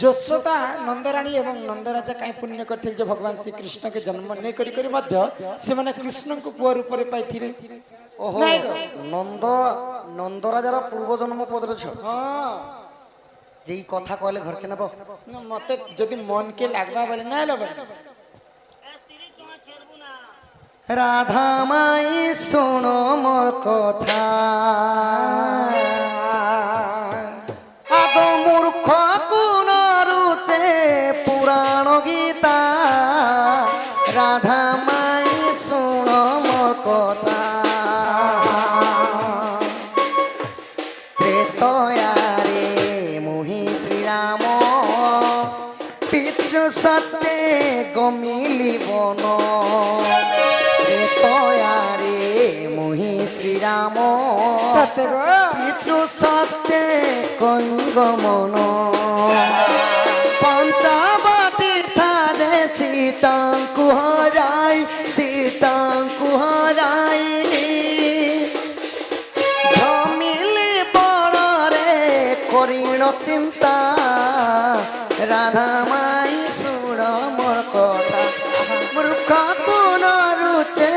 ଯଶୋଦା ନନ୍ଦରାଣୀ ଏବଂ ନନ୍ଦରାଜା କାହିଁ ପୁଣ୍ୟ କରିଥିଲେ ଯେ ଭଗବାନ ଶ୍ରୀକୃଷ୍ଣ କେ ଜନ୍ମ ନେଇ କରି କରି ମଧ୍ୟ ସେମାନେ କୃଷ୍ଣଙ୍କୁ ପୁଅ ରୂପରେ ପାଇଥିଲେ। ଓହୋ ନାଇଁ ଗୋ? ନନ୍ଦ ନନ୍ଦରାଜାର ପୂର୍ବ ଜନ୍ମ ପଦର ଝିଅ ହଁ যেই কথা কইলে ঘরকে নেব মতে যদি মন কে লাগবা বলে না লবে রাধা মাই শোনো মোর কথা আগ মূর্খ কোন রুচে পুরাণ গীতা রাধা মাই শোনো মোর কথা ত্রেতয়ারে মুহি শ্রীরাম পিতৃ সত্যে গমিলি বন ত্রেতয়ারে মুহি শ্রীরাম সত্য গো পিতৃ সত্যে কইব মন পঞ্চবটি থারে সীতাঙ্কু হরাই ধমিলি বড়রে করিণ চিন্তা রাধা মাই শুণ মোর কথা মূর্খ কোন রুচে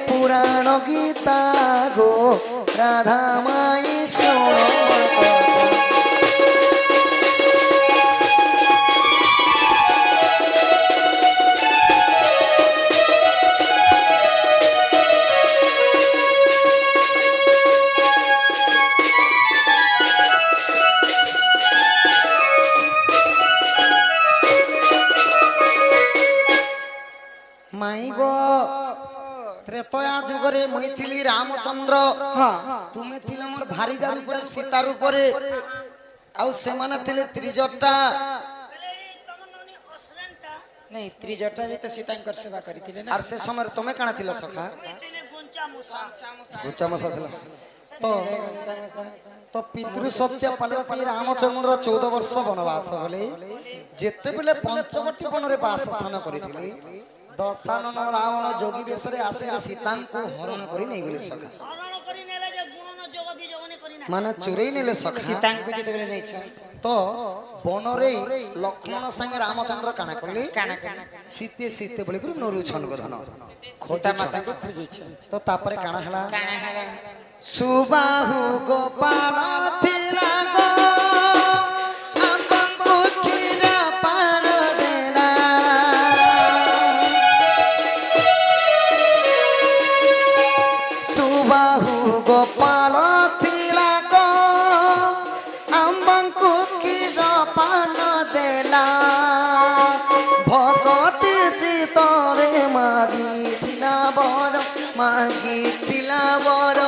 পুরাণ গীতা গো রাধা মাই শুণ মোর কথা মাই গো ত্রেতয়া যুগরে মুই থিলি রামচন্দ্র তুমি থিলে মোর ভারিজার উপরে সীতার উপরে আউ সেমানে থিলে ত্রিজটা नहीं त्रिजटा भी तो सीतांकर सेवा करथिले ना আর সে সময় তুমি কানা থিল সখা গুচ্চা মশা থিল তো তো পিতৃ সত্য পালবা পাই রামচন্দ্র 14 বর্ষ বনবাস বলে যেতেবেলে পঞ্চবটী বনরে বাস স্থান করিথিলে দশানন রাবণ যোগী বেশরে আসি সীতাঙ্কু হরণ করি নেই গলি সখা মানে চুরেই নেলে সখা सीतांको जेतेबेले नहीं छ তো বনরে লক্ষ্মণ সঙ্গে রামচন্দ্র কানা করলে काना काना সীতে সীতে বলি করে নরুছন গধন सीता माता को खोजु छ তো তারপরে কানা হেলা काना हरा সুবাহু গোপাল থিলা গো আপনকু ক্ষীরা পান দেনা সুবাহু গোপাল থিলা গো আপনকু ক্ষীরা পান দেলা ভগতি চিতরে মাগিথিলা বড়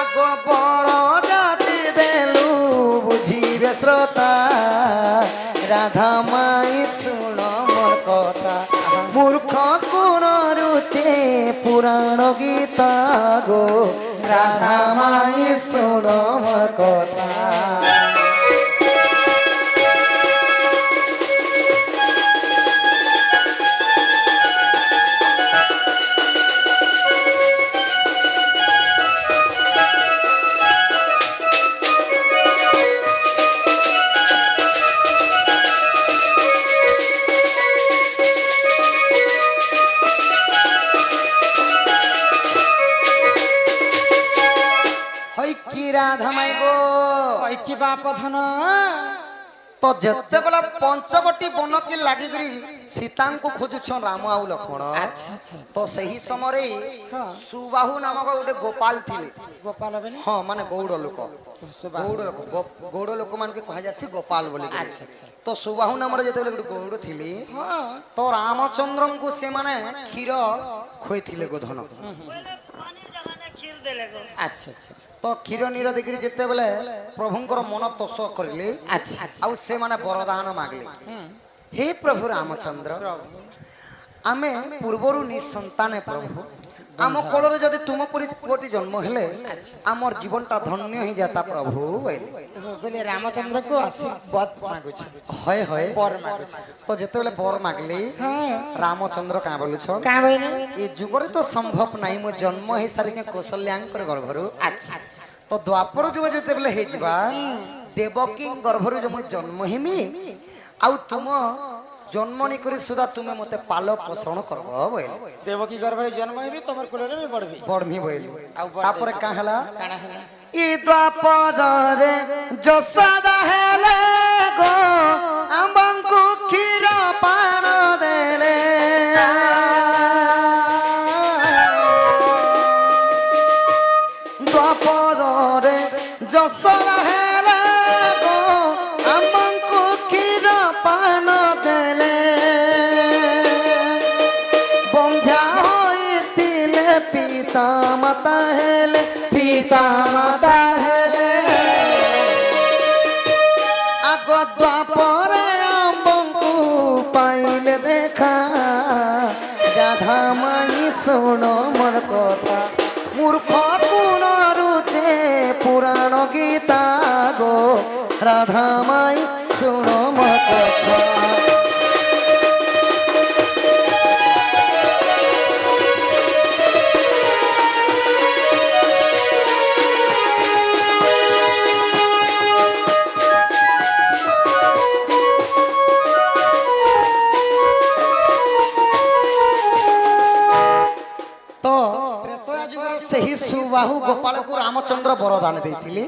আগ বড় যাচি দেলু বুঝিবে শ্রোতা রাধা মাই শুণ মোর কথা মূর্খ কোন রুচে পুরাণ গীতা গো রাধা মাই শুণ মোর কথা কি রাধা মাই গো ओइ की बाप धन তো যেতেবেলা পঞ্চবটী বনকে লাগিকরি সীতাঙ্কু খোঁজুছন রাম আউ লক্ষ্মণ अच्छा अच्छा তো সেই সময়ে সুবাহু নামক গোটে গোপাল থিলে गोपाल बने হ্যাঁ মানে গৌড় লোক सुबह গৌড় লোক মানে কুহযাসি গোপাল বলি अच्छा अच्छा তো সুবাহু নামরে যেতেবেলে গোটে গৌড় থিলে हां তো রামচন্দ্রଙ୍କୁ ସେମାନେ କ୍ଷୀର ଖୋଇଥିଲେ ଗୋଧନ अच्छा अच्छा তো କ୍ଷୀର ନୀର ଦେଖିରି ଯେତେବେଳେ ପ୍ରଭୁଙ୍କର ମନ ତୋଷ କରିଲେ अच्छा ଆଉ ସେମାନେ ବରଦାନ ମାଗିଲେ हे प्रभु रामचंद्र आमे पूर्वरु निसंताने प्रभु आम कोलरे जदि तुम परि कोटी जन्म हेले आमर जीवनटा धन्य ही जाता प्रभु बोले रामचंद्र को आशीर्वाद मांगु छ हय हय बर मांगु छ तो जेतेबेले बर मागले रामचंद्र का बोलु छ का बहिनी ए जुगरे तो संभव नाही मो जन्म हे सारी कौशल्यांकर गर्भरु अच्छा तो द्वापर जुग जेतेबेले हे जिबा देवकी गर्भरु जो मुई जन्म हिमी आउ तुम जन्म नहीं करी सुधा तुम्हें मते पालो पोषण करब बोले देवकी गर्भरे जन्म हेबी तमर कोलरे में पड़बी बढ़मी बोले आउ बड़ तापर का हला काना हला ई द्वापर रे जसोदा हेले गो आंबंकु क्षीर पान देले द्वापर रे जसोदा हेले गो आंबंकु क्षीर पान देले बंध्या होइतिले पिता माता हेले पिता माता हेले आग द्वापरे आंबंकु पाइले देखा राधा माई सुनो मोर कथा मूर्ख गुण रुचे पुराण गीता गो राधा माई सुनो मोर कथा ସେହି ସୁବାହୁ ଗୋପାଳକୁ ରାମଚନ୍ଦ୍ର ବରଦାନ ଦେଇଥିଲେ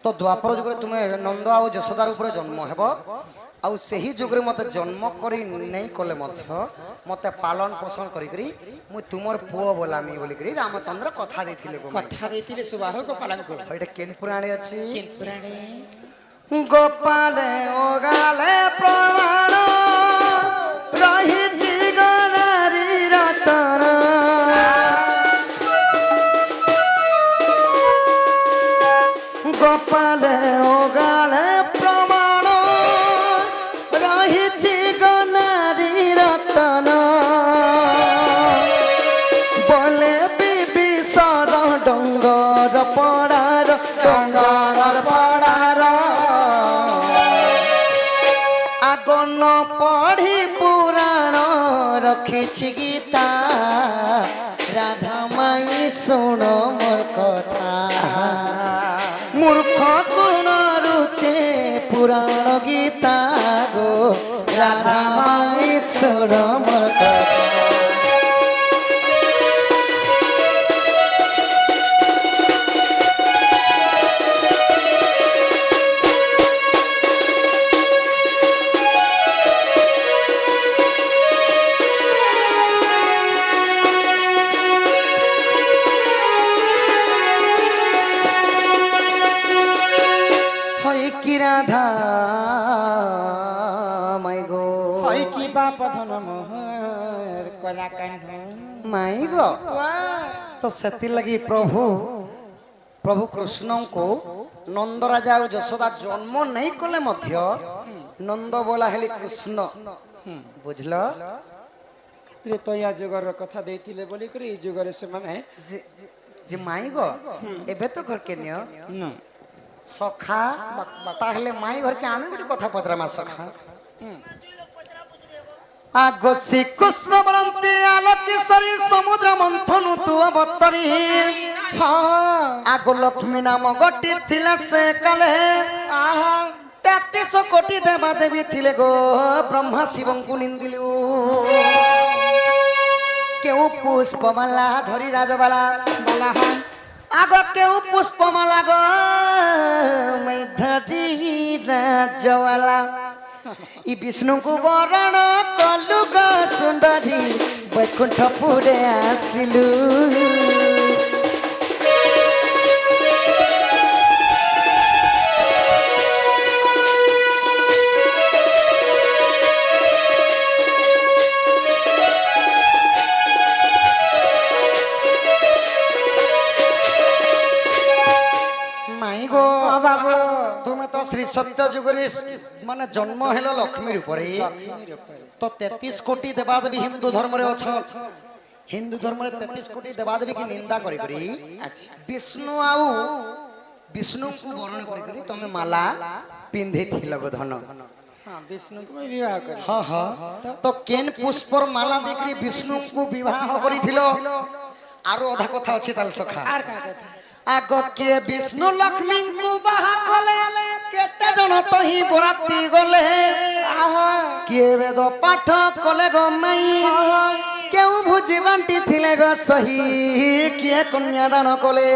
ତ ଦ୍ୱାପର ଯୁଗରେ ତୁମେ ନନ୍ଦ ଆଉ ଯଶୋଦାର ଉପରେ ଜନ୍ମ ହେବ ଆଉ ସେହି ଯୁଗରେ ମତେ ଜନ୍ମ କରି ନେଇ କଲେ ମଧ୍ୟ ମତେ ପାଳନ ପୋଷଣ କରିକରି ମୁଁ ତୁମର ପୁଅ ବୋଲାମି ବୋଲିକରି ରାମଚନ୍ଦ୍ର କଥା ଦେଇଥିଲେ କଥା ଦେଇଥିଲେ ସୁବାହୁ ଗୋପାଳଙ୍କୁ ଏଇଟା କେନ୍ ପୁରାଣେ ଅଛି କିନ୍ ପୁରାଣେ ଗୋପାଳେ ଓଗାଳେ ପ୍ରମାଣ ରହିଛି ଗଣାରି ରତନ गोपाले ओगाले प्रमाण रही गनारी रतन बोले विभीषण डंगर पड़ार आगन पढ़ी पुराण रखी गीता राधा माई सुन मोर कथा मूर्ख गुण रुचे पुराण गीता गो राधा माई सुन मोर कथा राधा माई गो हई की बाप धन मोहर कला कान्ह माई गो तो सेति लगी प्रभु प्रभु कृष्ण को नंद राजा और यशोदा जन्म नहीं कले मध्य नंद बोला हेली कृष्ण बुझल त्रेतया जुगर कथा देथिले बोली करी ई जुगर से माने जे माई गो एबे तो घर के नियो न सखा ताहले माई घर के आमे गोटे कथा पदरामा सखा आगो श्री कृष्ण बरंती आलोकेश्वरी समुद्र मंथन तु अवतरी हाँ आगो लक्ष्मी नाम गोटी थिला से काले आहा 33 कोटी देवा देवी थिले गो ब्रह्मा शिवं को निंदिलु केउ पुष्पमाला धरी राजबाला बाला हाँ आगो केउ पुष्पमाला गो मैं धरी राजवाला ई विष्णु को वरण कलु ग सुंदरी बैकुंठपुरे आसिलु माई गो बाबू तुम्हें तो श्री सत्य जुगरे माने जन्म हेलो लक्ष्मी रूपरे तो 33 कोटी देवादेवी हिंदू धर्म रे अछन हिंदू धर्म रे 33 कोटी देवादेवी की निंदा करी करी विष्णु आउ विष्णु को वर्ण करी करी तमे माला पिंधे थिल गो धन हाँ विष्णु को विवाह कर हाँ हाँ तो केन पुष्पर माला देखरी विष्णु को विवाह करी थिलो आरो अधा कथा अछि ताल सखा आर का कथा आगो के विष्णु लक्ष्मी को बाहा कले के মতো হি বরাতি গলে কিয়ে বেদ পাঠ কলে গো মাই কেউ ভুজি বান্টি থিলে গো সহি কিয়ে কন্যাদান কলে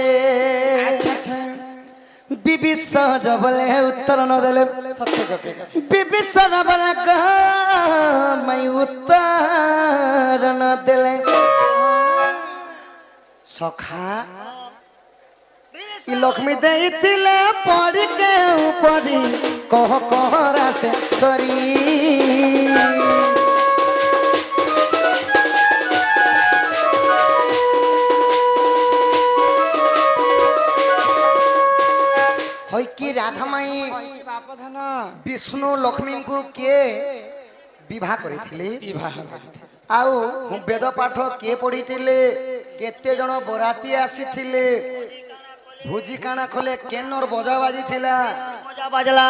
আচ্ছা আচ্ছা বিবিসর বলে উত্তর ন দেলে সত্য কথা বিবিসর বলে মাই উত্তর ন দেলে সখা লক্ষ্মী দেইলে পড়ি কেউ পড়ি কহ কহরা সে সরি হই কি রাধামাই বাপধান বিষ্ণু লক্ষ্মীଙ୍କୁ କିଏ ବିବାହ କରିଥିଲେ বিবাহ ଆଉ ବେଦ ପାଠ କିଏ ପଢିଥିଲେ କେତେ ଜଣ ବରାତି ଆସିଥିଲେ ଭୋଜି କାଣା କଲେ କେନର ବଜା ବାଜିଥିଲା मजा बाजला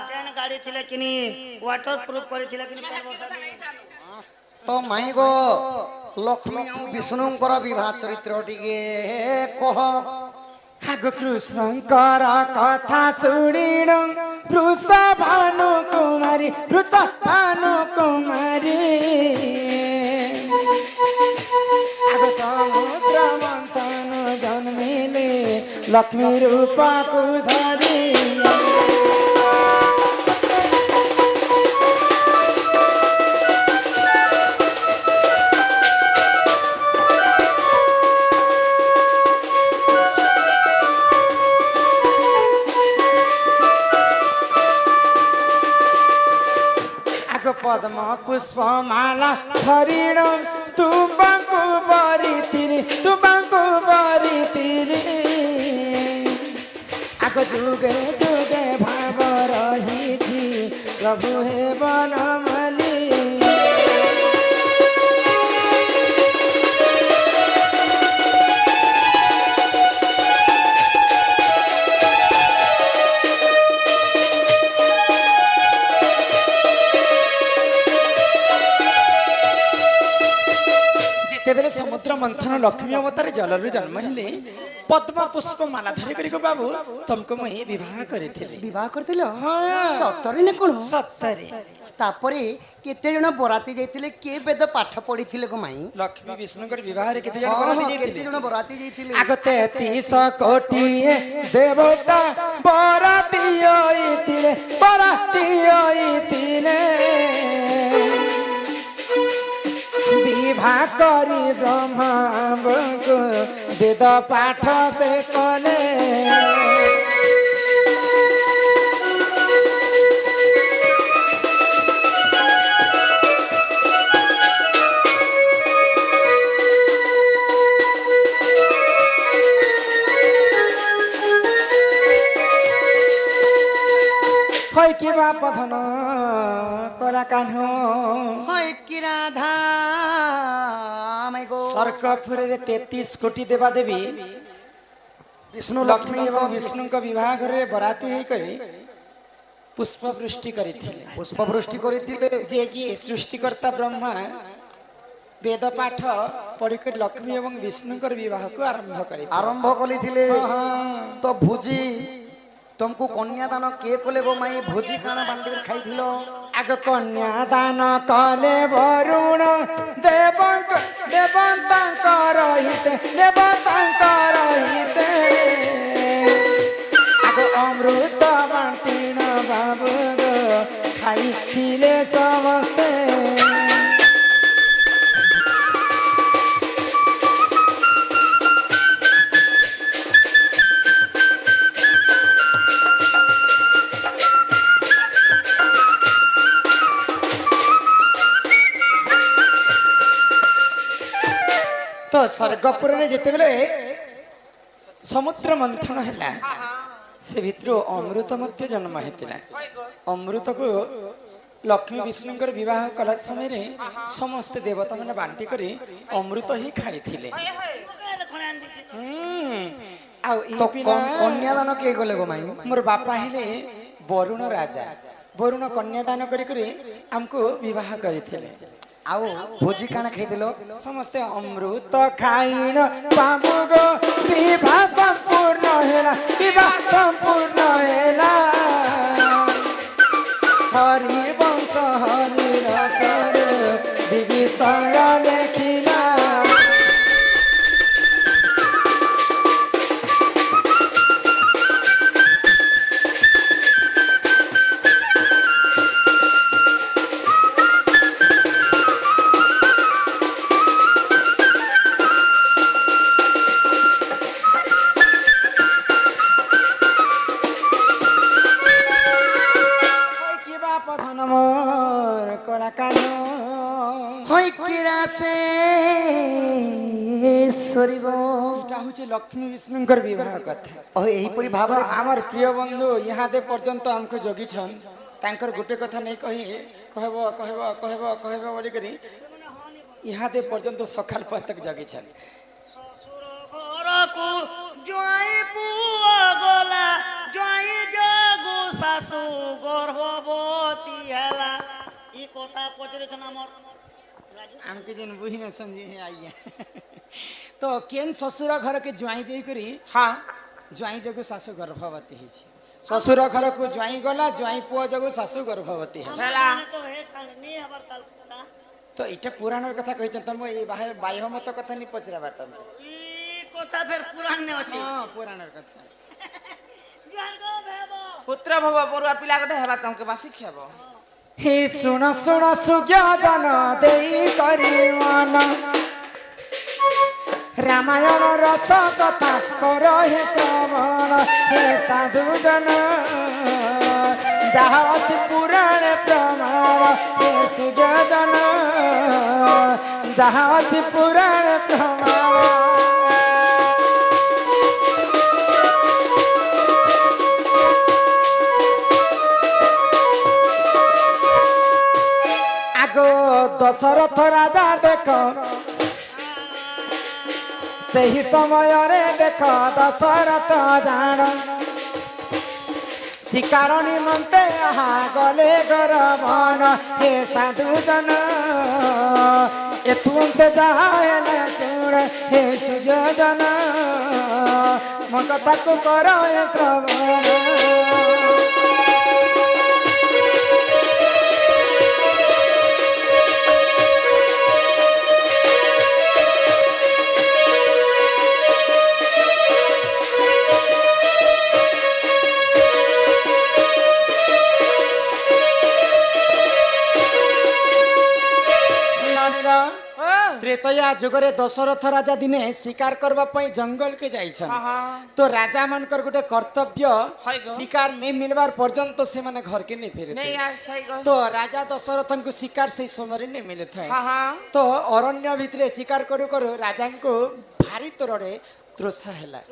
ट्रेन गाड़ी थिले किनी वाटर प्रूफ କରିଥିଲେ କିନି ତ ମାଇ ଗୋ ଲକ୍ଷ୍ମୀ ଆଉ ବିଷ୍ଣୁଙ୍କର ବିବାହ ଚରିତ୍ର ଟିକେ କହ ଆଗ କୃଷ୍ଣଙ୍କର କଥା ଶୁଣିଣ ବୃଷଭାନୁ କୁମାରୀ ଆଗ ସମୁଦ୍ର ମନ୍ଥନ ଜନ୍ମିଲେ ଲକ୍ଷ୍ମୀ ରୂପକୁ ଧରି ପଦ୍ମ ପୁଷ୍ପ ମାଲା ଧରିଣ ତୁମକୁ ବରିତିରି ଆଗ ଯୁଗେ ଯୁଗେ ଭାବ ରହିଛି ପ୍ରଭୁ ହେ ବନମାଲି ଯେତେବେଳେ ସମୁଦ୍ର ମନ୍ଥନ ଲକ୍ଷ୍ମୀ ଅବତାରେ ଜଳରୁ ଜନ୍ମ ହେଲେ ପଦ୍ମ ପୁଷ୍ପ ମାଲା ଧରି କରି ବାବୁ ତମକୁ ମୁଁ ଏହି ବିବାହ କରିଥିଲି ବିବାହ କରିଥିଲ ହଁ। ସତରେ ନା କଣ ସତରେ ତାପରେ କେତେ ଜଣ ବରାତି ଯାଇଥିଲେ କିଏ ବେଦ ପାଠ ପଢିଥିଲେ ଗୋ ମାଇ ଲକ୍ଷ୍ମୀ ବିଷ୍ଣୁଙ୍କର ବିବାହରେ କେତେ ଜଣ ହଁ, ବରାତି କେତେ ଯାଇଥିଲେ? ଜଣ ବରାତି ଯାଇଥିଲେ ଆଗ 33 କୋଟି ଦେବତା ବରାତି ହୋଇଥିଲେ ବିବାହ କରି ବ୍ରହ୍ମାଙ୍କୁ ବେଦ ପାଠ ସେ କଲେ হয় কি বাপ ধন করা কাহ্ন হয় কি রাধা মাই গো স্বর্গপুরে 33 কোটি দেবা দেবী বিষ্ণু লক্ষ্মী এবং বিষ্ণুଙ୍କ বিবাহ ঘরে বরাতি হই করে পুষ্প বৃষ্টি করিଥିଲେ পুষ্প বৃষ্টি করিଥିଲେ যে কি সৃষ্টিকর্তা ব্রহ্মা বেদ পাঠ পড়িকরি লক্ষ্মী এবং বিষ্ণুଙ୍କର বিবাহକୁ ଆରମ୍ଭ କରିଥିଲେ আরম্ভ করিଥିଲେ তো ভুজি तुमको कन्यादान किए कले गो माई भोजी काना बांटी खाइथिलो আগ কন্যা দান কলে বরুণ দেবতাঙ্কর হিতে আগ অমৃত বাটিণ বাবু খাইছিলে সমস্তে तो स्वर्गपुर में जितेबले समुद्र मंथन है से भितर अमृत मध्य जन्म होता अमृत को लक्ष्मी विष्णुकर विवाह कला समय समस्त देवता मैंने बांटी कर अमृत ही खाई तो कन्यादान किए कले गो माई मोर बापा हेले वरुण राजा वरुण कन्यादान करी हमको विवाह करथिले आओ भोजी काना खाइथिलो समस्त अमृत खाइन बाबू गो विवाह संपूर्ण हेला হরি বংশ হরি রসর বিভীষণ লেখিলা কিরাসে সরিব এটা হচ্ছে লক্ষ্মী বিষ্ণুঙ্কর বিবাহ কথা ও এইপরি ভাବରେ আমার প্রিয় বন্ধু ইহাদে পর্যন্ত আমকে জগিছন তাঙ্কর গোটে কথা নেই কহি কহব কহব কহব কহব বলি করি ইহাদে পর্যন্ত সকাল পর্যন্ত জগিছন শ্বশুর ঘরকু জয় পুଅ গলা জয় জগু শাশু গর্ভবতী হেলা ই কথা পচরেছন আমার हमके जिन बुझी न समझी आइए तो केन ससुर घर के ज्वाई जाई करी हाँ ज्वाई जगु सासु गर्भवती है ससुर घर को ज्वाई गला ज्वाई पुआ जगु सासु गर्भवती है তো হে কালে নি আবার কাল কথা तो इटा पुराणर कथा कहिछन तम ए बाह्य मत कथा नि पचराबा तम ই কথা ফের পুরাণ নে আছে हां पुराणर कथा জুহার গো ভেব पुत्र भव बरुआ पिला गटे हेबा तमके बासी खेबो हे सुन सुन सुज्ञा जन देई करिवन रामायण रस कथा कर हे श्रवण हे साधु जन जहाँ अछि पुराण प्रमाण हे सुज्ञा जन जहाँ अछि पुराण प्रमाण दशरथ राजा देख सही समय रे देख दशरथ जान शिकार निमंते गले गरबन हे साधु जन एथुंते जाए सुन हे सुजन मो कथा को करो श्रवण त्रेतया जुगरे दशरथ राजा दिने शिकार करबा पई जंगल के जाइछन तो राजा मानकर गोटे कर्तव्य शिकार नहीं मिलबार पर्यंत से माने घर के नहीं फेरे नहीं आज थाई गो तो राजा दशरथन को शिकार से समय नहीं मिले थे हां तो अरण्य भितरे शिकार करू करू राजा को भारी तोरड़े तृषा हैला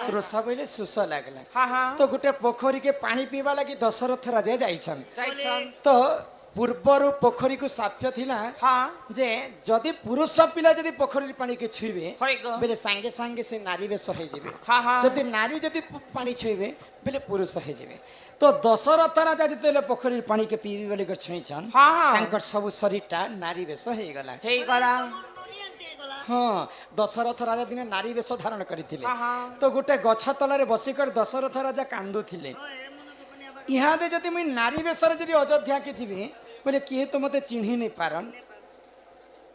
तृषा बोले सुस लागला हां तो गोटे पोखरी के पानी पीवा लगी दशरथ राजा जाइछन जाइछन तो पूर्वर पोखरी को साप्य थिला हां जे जदि पुरुष पिला जदि पोखरी पानी के छुइबे होय गो बेले सांगे सांगे से नारी बेस हो जिवे हां जदि नारी जदि पानी छुइबे बेले पुरुष हो जिवे तो दशरथ राजा जते पोखरी पानी के पीबे बोले कर छुइछन हां तांकर सब शरीरटा नारी बेस हो गला हेई गला हाँ दशरथ राजा दिने नारी बेस धारण करथिले तो गोटे गछ तलरे बसिकर दशरथ राजा कांदुथिले इहादे जदि मुई नारी बेसर जदि अयोध्या के जीवी बोले किए तो मते चिन्ही नहीं पारन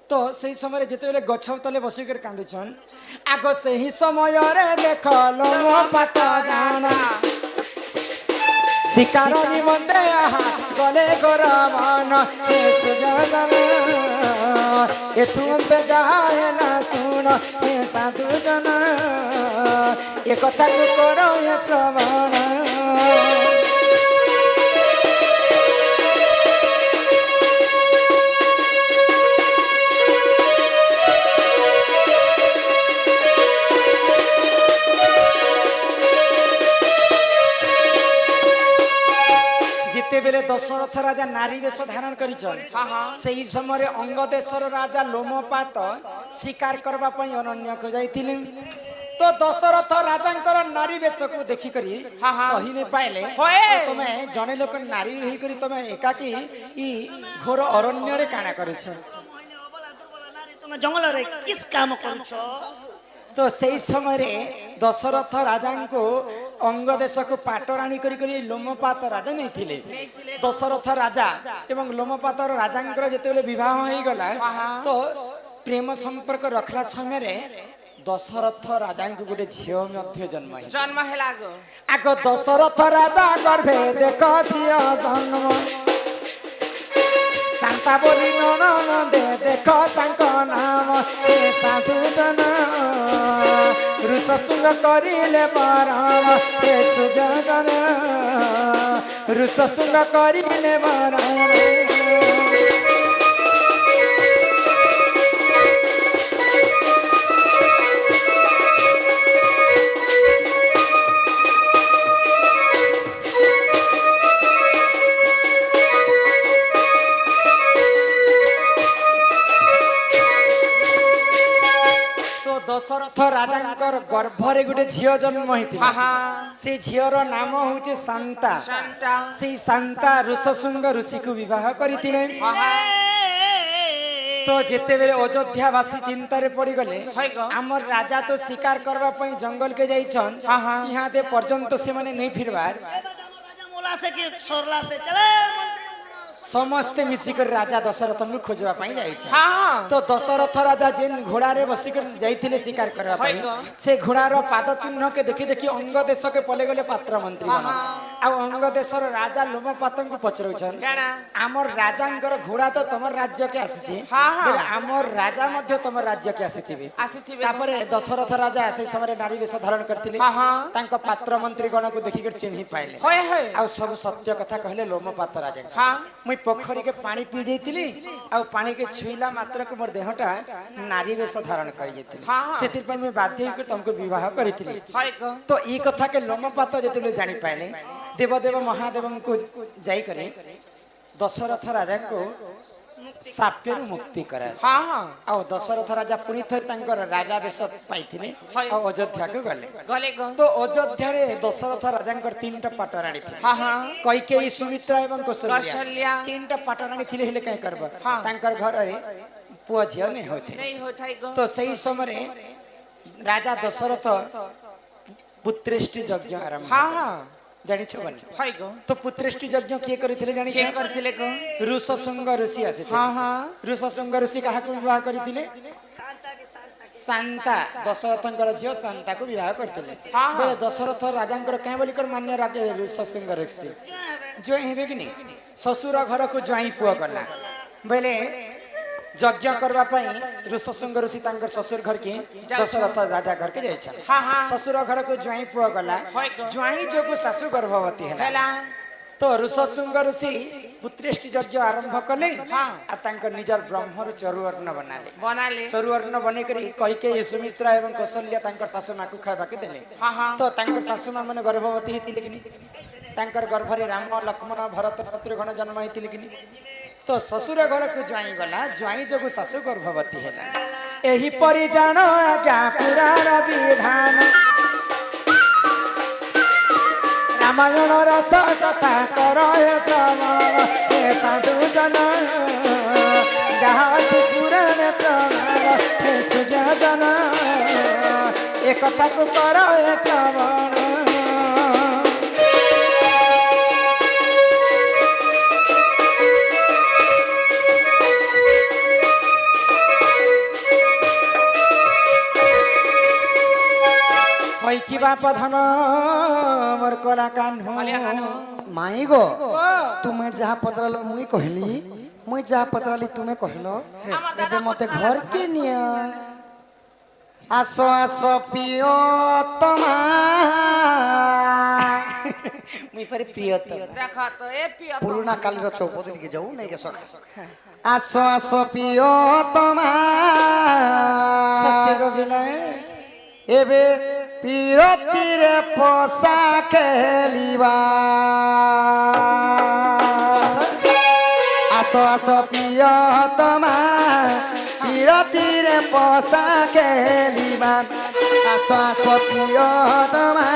तो से समय जिते बेले गछ तले बसिकर कांदुछन आगो से ही समय रे देख लो पात जाना शिकार निमंते गले गरबन हे सुजन एथुंते जाए ना सुन हे साधु जन ए कथा को करो हे श्रवण बेले दशरथ राजा नारी वेश धारण करिछन सेही समय अंग देशर राजा लोमपात शिकार करबा पई अरण्य को जाइथिले तो दशरथ राजांकर नारी वेश को देखि करी सही ने पाइले तमे जने लोक नारी रही करी तमे एकाकी ई घोर अरण्य रे काना करिछ তুমি জঙ্গল রে কিস কাম করছ तो सेई समय रे दशरथ राजा को अंग देश को पाटराणी करी लोमपात राजा नहीं थिले दशरथ राजा एवं लोमपात राजा जेते विवाह हो गला तो प्रेम संपर्क रखला समय रे दशरथ राजा को गोटे झील जन्म हेला गो आग दशरथ राजा गर्भे देख झील जन्म शांता बोली ननदे देख तांको नाम हे साधु जन ऋष सुंग करिले बरम हे सुजन ऋष सुंग करिले बरम दशरथ राजा गर्भरे गोटे झील जन्म होता से झीर नाम हूँ शांता से शांता ऋषशृंग ऋषि को विवाह करते तो जिते बेले अयोध्यावासी चिंतार पड़ गले आमर राजा तो शिकार करने जंगल के जाइछन यहाँ दे पर्यंत से माने नहीं फिरबार समस्ते मिसिक राजा दशरथ को खोजवा तो दशरथ राजा जेन घोड़ारे बसिक जाइथिले शिकार करबा से घोड़ार पाद चिन्ह के देखि देखि अंग देश के पले गले पात्र मंत्री आ अंग देशर राजा लोमपात को पचरउछन आमर राजांकर घोड़ा तो तमर राज्य के आसी आमर राजा मध्य तमर राज्य के आसीथिबे तापरे दशरथ राजा से समय नारी वेश धारण करथिले तांको पात्र मंत्री गण को देखि कर चिन्हि पाइले आ सब सत्य कथा कहले लोमपात राजा मुई पोखरी के पानी पी जाइतिली आ पानी के छुईला मात्र के मोर देहटा नारी वेश धारण कर जाइतिली सेतिर पर मैं बाध्य होकर तुमको विवाह करितिली तो ई कथा के लोमपात जेतेले जानि पाइले देवदेव महादेव को जाई करे दशरथ राजा को साप्यरु मुक्ति करे आ दशरथ राजा पुणी थर राजा वेश पाइथिले आ अयोध्या को गले तो अयोध्या रे दशरथ राजा तीनटा पाटराणी थिले कैकेयी सुमित्रा एवं कौशल्या तीनटा पाटराणी थिले हेले काय करबा तांकर घर रे पुआ झिया नहीं होथे तो सही समय रे राजा दशरथ पुत्रेष्टि यज्ञ आरंभ जानी छ बन तो पुत्रेष्टि यज्ञ किए करथिले जानी छ करथिले को ऋषशृंग ऋषि आसीथे ऋषशृंग ऋषि काहा को विवाह करथिले शांता दशरथंकर झियो शांता को विवाह करथिले बोले दशरथ राजांकर काय बोली कर मान्य राखे ऋषशृंग ऋषि जो हेबे कि नहीं ससुर घर को ज्वाई पुआ करला बोले यज्ञ करबा पई ऋषशृंग ऋषि तांकर ससुर घर के दशरथ राजा घर के जाय छन ससुर घर को ज्वाई पुआ गला ज्वाई जो को सासु गर्भवती हैला तो ऋषशृंग ऋषि पुत्रेष्टि यज्ञ आरंभ कले आ तांकर निजर ब्रह्मर चरुअर्ण बनाले चरुअर्ण बने करी कैकेयी सुमित्रा एवं कौशल्या तांकर सासु मा को खाबा के देले तो तांकर सासु मा माने गर्भवती हेतिले कि तांकर गर्भरे राम लक्ष्मण भरत शत्रुघ्न जन्म हेतिले कि तो ससुर घर को ज्वाई गला ज्वाई जो सासु गर्भवती है एही परि जान आज्ञा पुराण विधान रामायण रस कथा कर श्रवण हे साधु जन जहाँ पुराण प्रमाण हे सूर्य जन एक कथा को कर श्रवण की बाप धन मोर कला कान माई गो तुम्हें जहाँ पतरालो मुई कहली मुई जहाँ पतराली तुम्हें कहलो एबे मते घर के निया आसो आसो पियो तमा मुई पर प्रियतम देखा तो ए पिया पुराना काली रो चौपदी के जाऊ नहीं के सखा आसो आसो पियो तमा सत्य को बिलाए एबे पीरतीरे पोसा खेलिबा आसो आसो पियो तमा पीरतीरे पोसा खेलिबा आसो आसो पियो तमा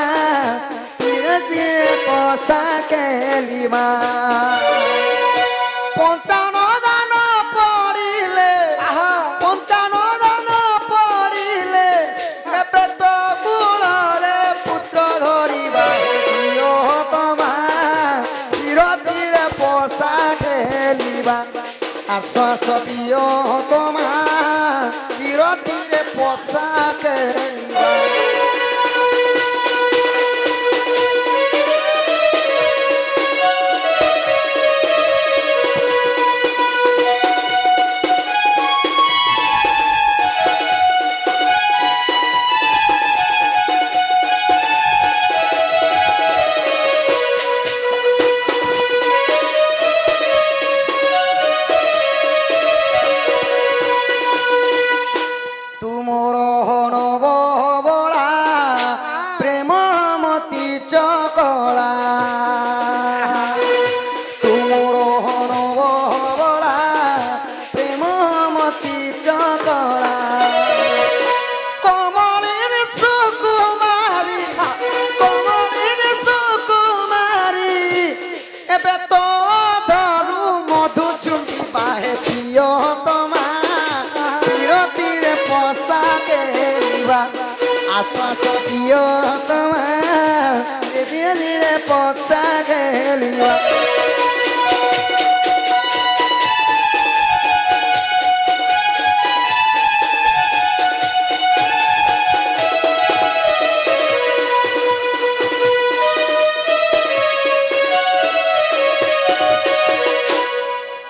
पीरतीरे पोसा खेलिबा पंचानो दान पड़िले पंचानो दान पड़िले ଧୀରେ ପଶା ଖେଳିବା ଆସ ଆସ ପ୍ରିୟତମା ବିରତିରେ ପଶା ଖେଳିବା আশ্বাস প্রিয়তমা ধীরে ধীরে পশা খেলিবা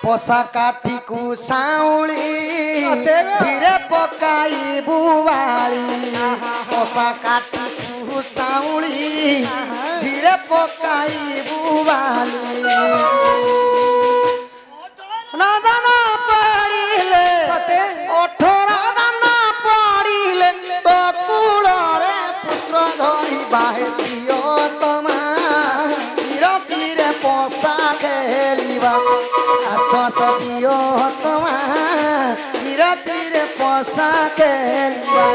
পশা কাঠিকু সাউলি ধীরে পকাই বুবালি পশা কাঠিকু সাউলি ধীরে পকাই বুবালি না দানা পাড়িলে 18 দানা পাড়িলে তো কুলরে পুত্র ধরি বাহে প্রিয়তমা বিরতিরে পশা খেলিবা আশ্বাস প্রিয়তমা বিরতিরে পশা খেলিবা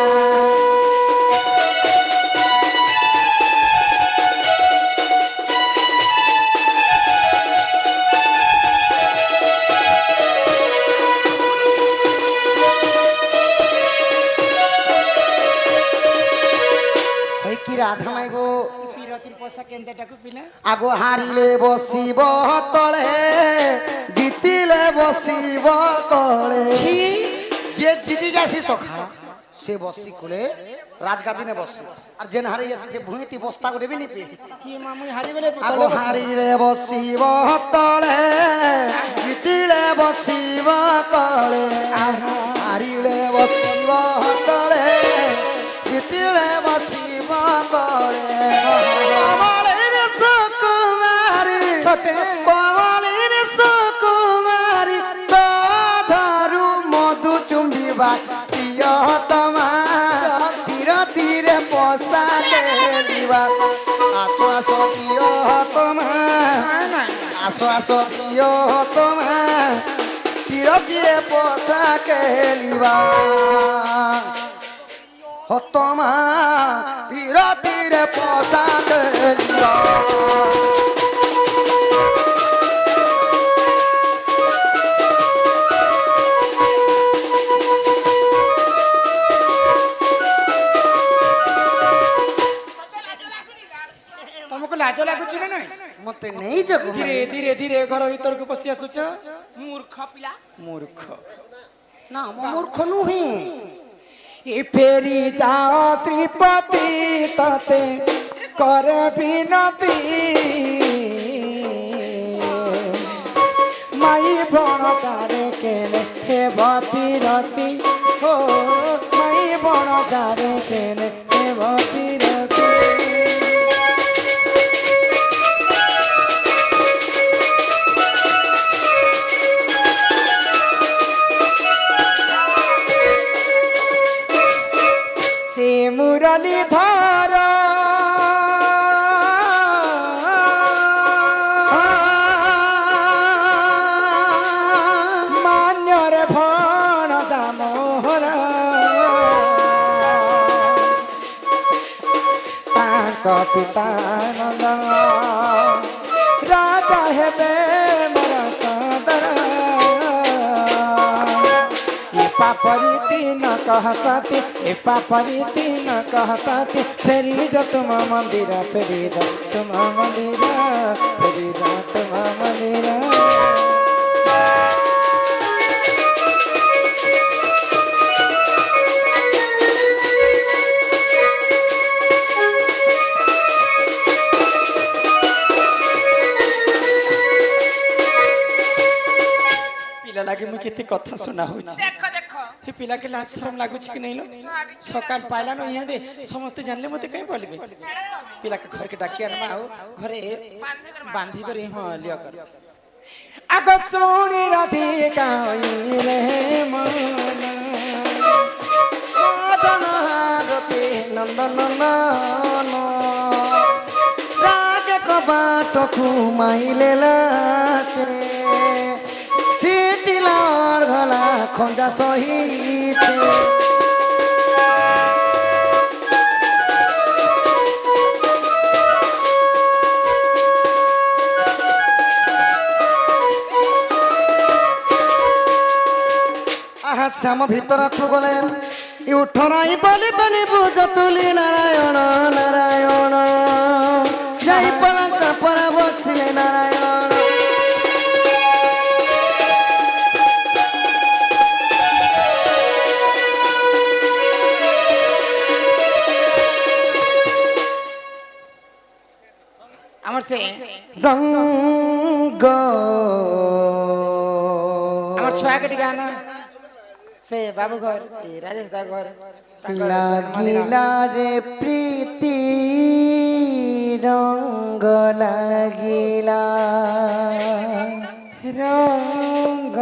কি রাধা মাই গো বিরতির পোষা কেন্দ্রটাকে পিলা আগো হারিলে বসিব তলে জিতিলে বসিব কলে যে জিতি যাসি সখা সে বসি কোলে রাজগাদিনে বসি আর যেন হারি যাসি সে ভূমিতি বস্তা করে দেবি নিপি কি মামুই হারি বলে আগো হারিলে বসিব তলে জিতিলে বসিব কলে হারিলে বসিব তলে জিতিলে বসিব কলে কমলের সুকুমারী সতে কমলের সুকুমারী ধরু মধু চুম্বিবা প্রিয়তমা ধীরে ধীরে পশা খেলিবা আসো আসো প্রিয়তমা আসো আসো প্রিয়তমা ধীরে ধীরে পশা খেলিবা হতমা ধীরে ধীরে পশা খেলিবা তোমাকে লাজ লাগুଛି না নাই মতে নেই যাবো ধীরে ধীরে ধীরে ঘর ভিতরକୁ পশি আসুছ মূর্খ পিলা মূর্খ না মূর্খ নুহি এ ফেরি যাও শ্রীপতি ততে করে বিনতি মাই বণ চারে কেনে হে বিরতি হো মাই বণ চারে কেনে হে বিরতি সে মুরলি ধর মান্যরে ভণ জামোহর তাଙ୍କ পিতানন্দ রাজা হেবে মোর সদর पापरीति न कहताती ए पापरीति न कहताती फेरी जा तुम मंदिरा फेरी जा तुम मंदिरा फेरी जा तुम मंदिरा लगे मुझे केते कथा सुना हो देखो देखो हे पिला के लाज शरम लागु छी कि नहीं लो सकाल पाइला न यहाँ दे समस्त जानले मते कहीं बोलबे पिला के घर के डाकिया रमा हो घरे बांधी कर हां लिया कर आग सोनी राधे काइले मन मदन हारते नंदन नन राग कबाट घुमाइले लाते फिटिलार घला खंजा सहित आहा श्याम भीतर को गले उठनाई बोली बनी बुझ तुली नारायण नारायण जाई पलंका पर बसिले नारायण हमर से रंग हमर छोया के गाना से बाबू घर ए राजेश दा घर लागिला रे प्रीति रंग लागिला रंग